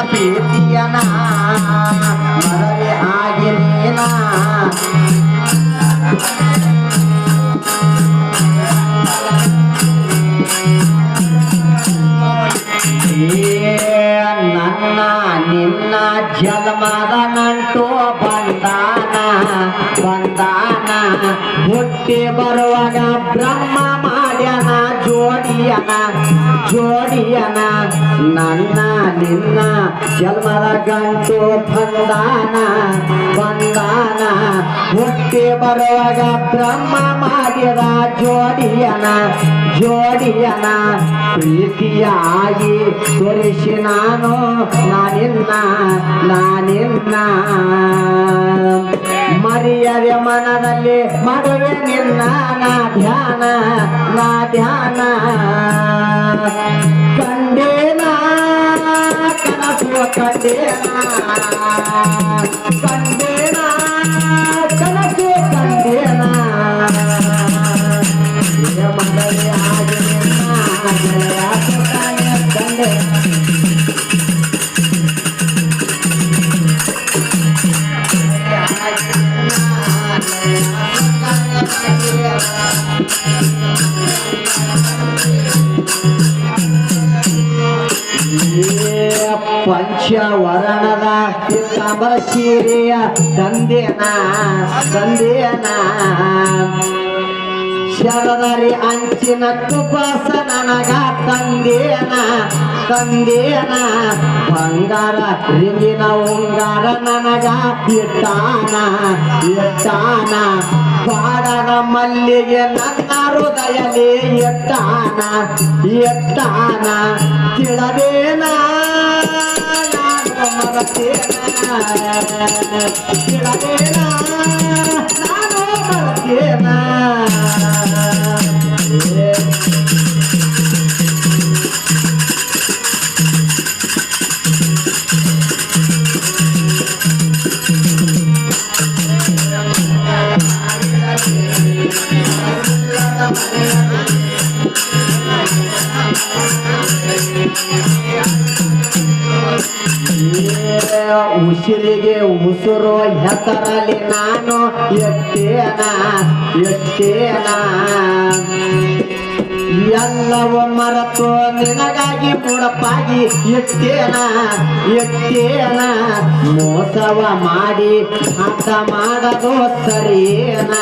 ಪ್ರೀತಿಯನ ಮರಳಿ ಆಗಿನೇನ ನನ್ನ ನಿನ್ನ ಜನ್ಮದ ನಂಟು ಬಂದಾನ ಹುಟ್ಟಿ ಬರುವಾಗ ಬ್ರಹ್ಮ ಮಾಡ್ಯನ ಜೋಡಿಯನ ನನ್ನ ನಿನ್ನ ಜನ್ಮದ ಗಂಟು ಬಂದಾನ ಹುಟ್ಟಿ ಬರುವಾಗ ಬ್ರಹ್ಮ ಮಾಡಿದ ಜೋಡಿಯನ ಪ್ರೀತಿಯಾಗಿ ತೋರಿಸಿ ನಾನಿನ್ನ ಮರಿಯದೆ ಮನದಲ್ಲಿ ಮಾಡುವೆ ನಿನ್ನ ನಾ ಧ್ಯಾನ ಕಂಡೇನ ಕನಸು ಕಂಡೇನ ಮನದಲ್ಲಿ ಆಗಿ ಕಂಡೆ ಪಂಚವರ್ಣದ ತಾಮ್ರ ಸೀರೆಯ ತಂದೇನ ಶರದರಿ ಅಂಚಿನ ತುಪಾಸ ನನಗ ತಂದೇನ ಬಂಗಾರ ರಿಂಗಿನ ಉಂಗಾರ ನನಗ ಇಟ್ಟಾನ ಪಾಡದ ಮಲ್ಲಿಗೆ ನನ್ನ ಹೃದಯಲಿ ಎಟ್ಟಾನ ತಿಳದೇನ ನಾನು ಮರತೇನ ಉಸಿರಿಗೆ ಉಸುರು ಹೆಸರಲ್ಲಿ ನಾನು ಎಟ್ಟೇನ ಎಲ್ಲವೂ ಮರೆತು ನಿನಗಾಗಿ ಮುಡಪಾಗಿ ಎಟ್ಟೇನ ಮೋಸವ ಮಾಡಿ ಹಠ ಮಾಡದು ಸರಿಯೇನ